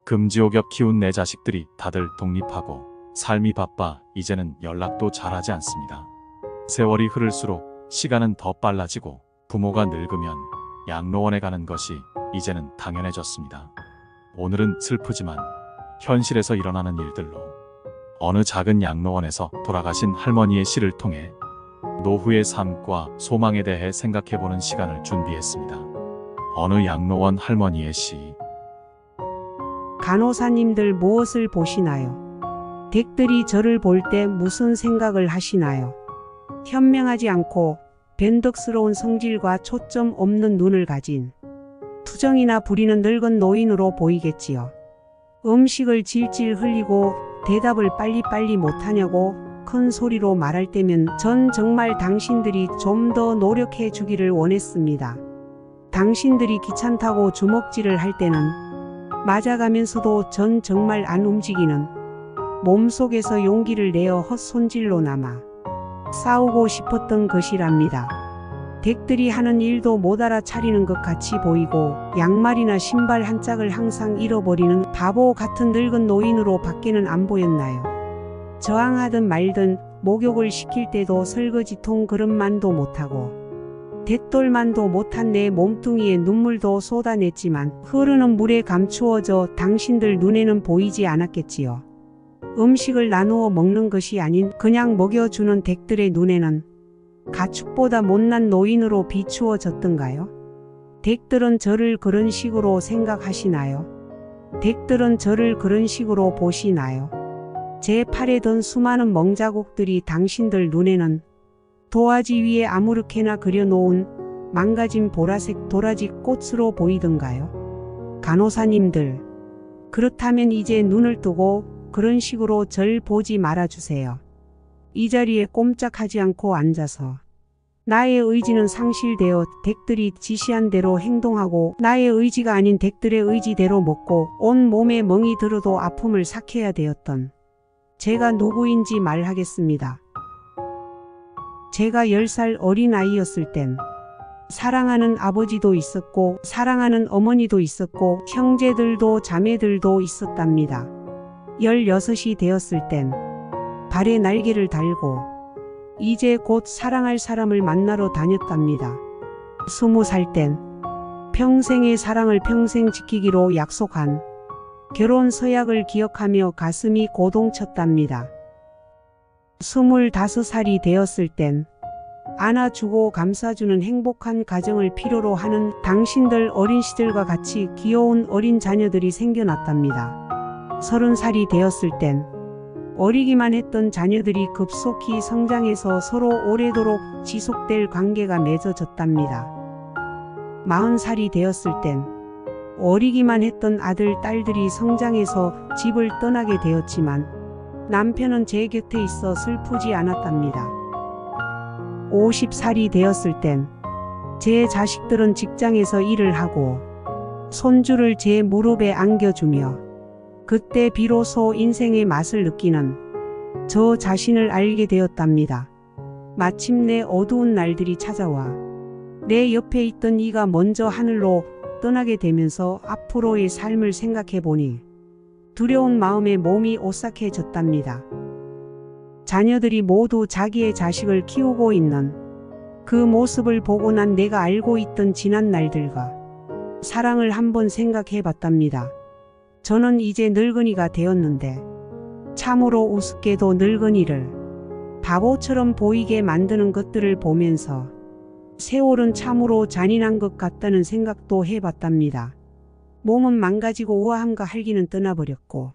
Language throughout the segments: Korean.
금지옥엽 키운 내 자식들이 다들 독립하고 삶이 바빠 이제는 연락도 잘하지 않습니다. 세월이 흐를수록 시간은 더 빨라지고 부모가 늙으면 양로원에 가는 것이 이제는 당연해졌습니다. 오늘은 슬프지만 현실에서 일어나는 일들로 어느 작은 양로원에서 돌아가신 할머니의 시를 통해 노후의 삶과 소망에 대해 생각해보는 시간을 준비했습니다. 어느 양로원 할머니의 시. 간호사님들 무엇을 보시나요? 댁들이 저를 볼 때 무슨 생각을 하시나요? 현명하지 않고 변덕스러운 성질과 초점 없는 눈을 가진 투정이나 부리는 늙은 노인으로 보이겠지요. 음식을 질질 흘리고 대답을 빨리빨리 못하냐고 큰 소리로 말할 때면 전 정말 당신들이 좀 더 노력해 주기를 원했습니다. 당신들이 귀찮다고 주먹질을 할 때는 맞아가면서도 전 정말 안 움직이는 몸속에서 용기를 내어 헛손질로 남아 싸우고 싶었던 것이랍니다. 댁들이 하는 일도 못 알아차리는 것 같이 보이고 양말이나 신발 한 짝을 항상 잃어버리는 바보 같은 늙은 노인으로 밖에는 안 보였나요? 저항하든 말든 목욕을 시킬 때도 설거지통 그릇만도 못하고 대돌만도 못한 내 몸뚱이에 눈물도 쏟아냈지만 흐르는 물에 감추어져 당신들 눈에는 보이지 않았겠지요. 음식을 나누어 먹는 것이 아닌 그냥 먹여주는 댁들의 눈에는 가축보다 못난 노인으로 비추어졌던가요? 댁들은 저를 그런 식으로 생각하시나요? 댁들은 저를 그런 식으로 보시나요? 제 팔에 든 수많은 멍자국들이 당신들 눈에는 도화지 위에 아무렇게나 그려놓은 망가진 보라색 도라지 꽃으로 보이던가요? 간호사님들, 그렇다면 이제 눈을 뜨고 그런 식으로 절 보지 말아주세요. 이 자리에 꼼짝하지 않고 앉아서 나의 의지는 상실되어 댁들이 지시한 대로 행동하고 나의 의지가 아닌 댁들의 의지대로 먹고 온 몸에 멍이 들어도 아픔을 삭혀야 되었던 제가 누구인지 말하겠습니다. 제가 10살 어린 아이였을 땐 사랑하는 아버지도 있었고 사랑하는 어머니도 있었고 형제들도 자매들도 있었답니다. 16이 되었을 땐 발에 날개를 달고 이제 곧 사랑할 사람을 만나러 다녔답니다. 20살 땐 평생의 사랑을 평생 지키기로 약속한 결혼 서약을 기억하며 가슴이 고동쳤답니다. 25살이 되었을 땐 안아주고 감싸주는 행복한 가정을 필요로 하는 당신들 어린 시절과 같이 귀여운 어린 자녀들이 생겨났답니다. 30살이 되었을 땐 어리기만 했던 자녀들이 급속히 성장해서 서로 오래도록 지속될 관계가 맺어졌답니다. 40살이 되었을 땐 어리기만 했던 아들, 딸들이 성장해서 집을 떠나게 되었지만 남편은 제 곁에 있어 슬프지 않았답니다. 50살이 되었을 땐 제 자식들은 직장에서 일을 하고 손주를 제 무릎에 안겨주며 그때 비로소 인생의 맛을 느끼는 저 자신을 알게 되었답니다. 마침내 어두운 날들이 찾아와 내 옆에 있던 이가 먼저 하늘로 떠나게 되면서 앞으로의 삶을 생각해 보니 두려운 마음에 몸이 오싹해졌답니다. 자녀들이 모두 자기의 자식을 키우고 있는 그 모습을 보고 난 내가 알고 있던 지난 날들과 사랑을 한번 생각해 봤답니다. 저는 이제 늙은이가 되었는데 참으로 우습게도 늙은이를 바보처럼 보이게 만드는 것들을 보면서 세월은 참으로 잔인한 것 같다는 생각도 해봤답니다. 몸은 망가지고 우아함과 활기는 떠나버렸고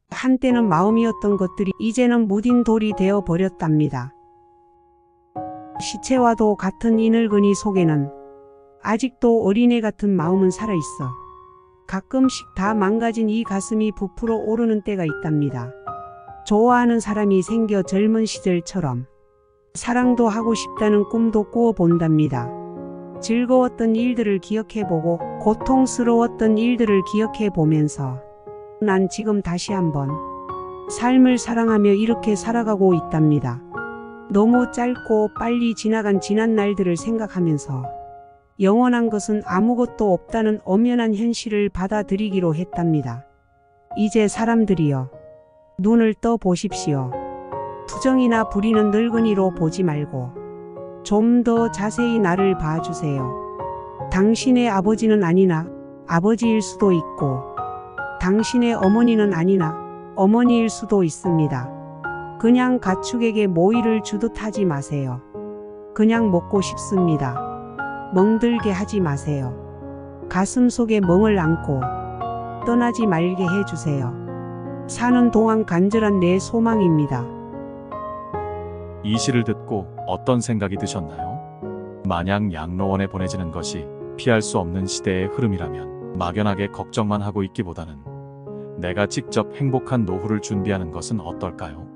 한때는 마음이었던 것들이 이제는 무딘 돌이 되어버렸답니다. 시체와도 같은 이 늙은이 속에는 아직도 어린애 같은 마음은 살아있어 가끔씩 다 망가진 이 가슴이 부풀어 오르는 때가 있답니다. 좋아하는 사람이 생겨 젊은 시절처럼 사랑도 하고 싶다는 꿈도 꾸어본답니다. 즐거웠던 일들을 기억해보고 고통스러웠던 일들을 기억해보면서 난 지금 다시 한번 삶을 사랑하며 이렇게 살아가고 있답니다. 너무 짧고 빨리 지나간 지난 날들을 생각하면서 영원한 것은 아무것도 없다는 엄연한 현실을 받아들이기로 했답니다. 이제 사람들이여, 눈을 떠 보십시오. 투정이나 부리는 늙은이로 보지 말고 좀 더 자세히 나를 봐주세요. 당신의 아버지는 아니나 아버지일 수도 있고, 당신의 어머니는 아니나 어머니일 수도 있습니다. 그냥 가축에게 모이를 주듯 하지 마세요. 그냥 먹고 싶습니다. 멍들게 하지 마세요. 가슴 속에 멍을 안고 떠나지 말게 해주세요. 사는 동안 간절한 내 소망입니다. 이 시를 듣고 어떤 생각이 드셨나요? 만약 양로원에 보내지는 것이 피할 수 없는 시대의 흐름이라면 막연하게 걱정만 하고 있기보다는 내가 직접 행복한 노후를 준비하는 것은 어떨까요?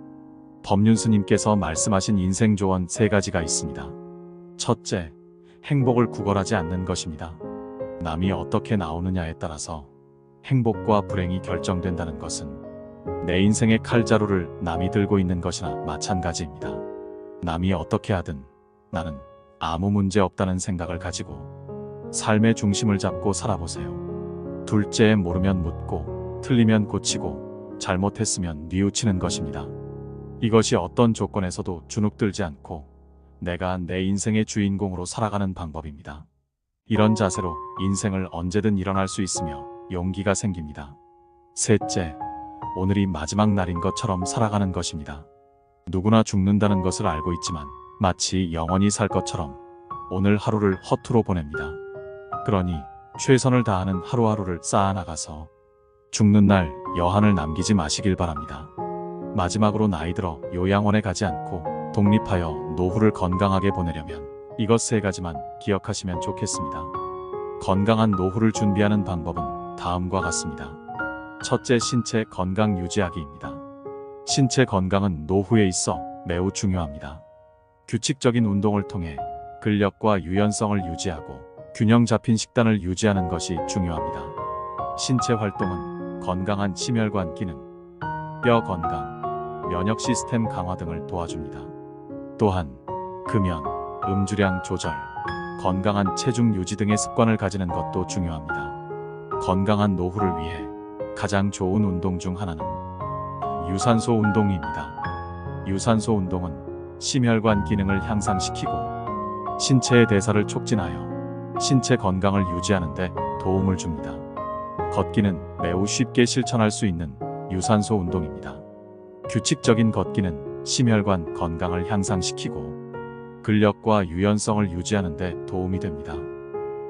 법륜 스님께서 말씀하신 인생 조언 3가지가 있습니다. 첫째, 행복을 구걸하지 않는 것입니다. 남이 어떻게 나오느냐에 따라서 행복과 불행이 결정된다는 것은 내 인생의 칼자루를 남이 들고 있는 것이나 마찬가지입니다. 남이 어떻게 하든 나는 아무 문제 없다는 생각을 가지고 삶의 중심을 잡고 살아보세요. 둘째, 모르면 묻고 틀리면 고치고 잘못했으면 뉘우치는 것입니다. 이것이 어떤 조건에서도 주눅들지 않고 내가 내 인생의 주인공으로 살아가는 방법입니다. 이런 자세로 인생을 언제든 일어날 수 있으며 용기가 생깁니다. 셋째, 오늘이 마지막 날인 것처럼 살아가는 것입니다. 누구나 죽는다는 것을 알고 있지만 마치 영원히 살 것처럼 오늘 하루를 허투루 보냅니다. 그러니 최선을 다하는 하루하루를 쌓아나가서 죽는 날 여한을 남기지 마시길 바랍니다. 마지막으로 나이 들어 요양원에 가지 않고 독립하여 노후를 건강하게 보내려면 이것 3가지만 기억하시면 좋겠습니다. 건강한 노후를 준비하는 방법은 다음과 같습니다. 첫째, 신체 건강 유지하기입니다. 신체 건강은 노후에 있어 매우 중요합니다. 규칙적인 운동을 통해 근력과 유연성을 유지하고 균형 잡힌 식단을 유지하는 것이 중요합니다. 신체 활동은 건강한 심혈관 기능, 뼈 건강, 면역 시스템 강화 등을 도와줍니다. 또한 금연, 음주량 조절, 건강한 체중 유지 등의 습관을 가지는 것도 중요합니다. 건강한 노후를 위해 가장 좋은 운동 중 하나는 유산소 운동입니다. 유산소 운동은 심혈관 기능을 향상시키고 신체의 대사를 촉진하여 신체 건강을 유지하는 데 도움을 줍니다. 걷기는 매우 쉽게 실천할 수 있는 유산소 운동입니다. 규칙적인 걷기는 심혈관 건강을 향상시키고 근력과 유연성을 유지하는 데 도움이 됩니다.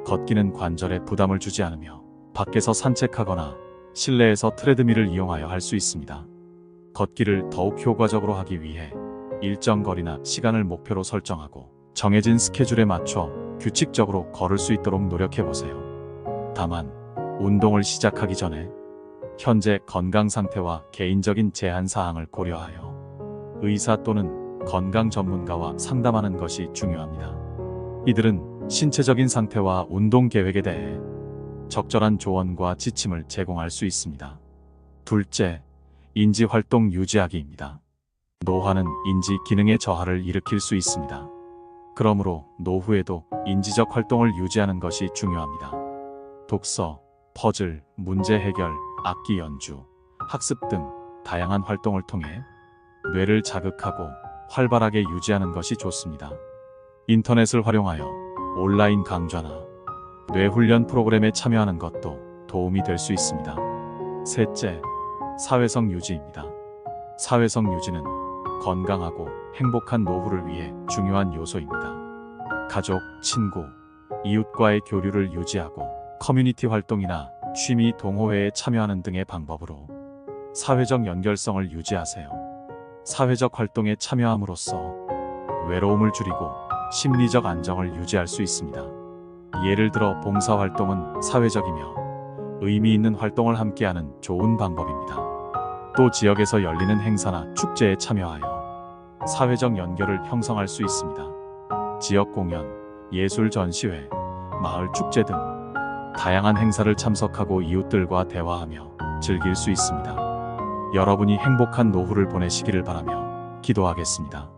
걷기는 관절에 부담을 주지 않으며 밖에서 산책하거나 실내에서 트레드밀을 이용하여 할 수 있습니다. 걷기를 더욱 효과적으로 하기 위해 일정 거리나 시간을 목표로 설정하고 정해진 스케줄에 맞춰 규칙적으로 걸을 수 있도록 노력해보세요. 다만 운동을 시작하기 전에 현재 건강 상태와 개인적인 제한 사항을 고려하여 의사 또는 건강 전문가와 상담하는 것이 중요합니다. 이들은 신체적인 상태와 운동 계획에 대해 적절한 조언과 지침을 제공할 수 있습니다. 둘째, 인지 활동 유지하기입니다. 노화는 인지 기능의 저하를 일으킬 수 있습니다. 그러므로 노후에도 인지적 활동을 유지하는 것이 중요합니다. 독서, 퍼즐, 문제 해결, 악기 연주, 학습 등 다양한 활동을 통해 뇌를 자극하고 활발하게 유지하는 것이 좋습니다. 인터넷을 활용하여 온라인 강좌나 뇌훈련 프로그램에 참여하는 것도 도움이 될 수 있습니다. 셋째, 사회성 유지입니다. 사회성 유지는 건강하고 행복한 노후를 위해 중요한 요소입니다. 가족, 친구, 이웃과의 교류를 유지하고 커뮤니티 활동이나 취미 동호회에 참여하는 등의 방법으로 사회적 연결성을 유지하세요. 사회적 활동에 참여함으로써 외로움을 줄이고 심리적 안정을 유지할 수 있습니다. 예를 들어 봉사활동은 사회적이며 의미 있는 활동을 함께하는 좋은 방법입니다. 또 지역에서 열리는 행사나 축제에 참여하여 사회적 연결을 형성할 수 있습니다. 지역 공연, 예술 전시회, 마을 축제 등 다양한 행사를 참석하고 이웃들과 대화하며 즐길 수 있습니다. 여러분이 행복한 노후를 보내시기를 바라며 기도하겠습니다.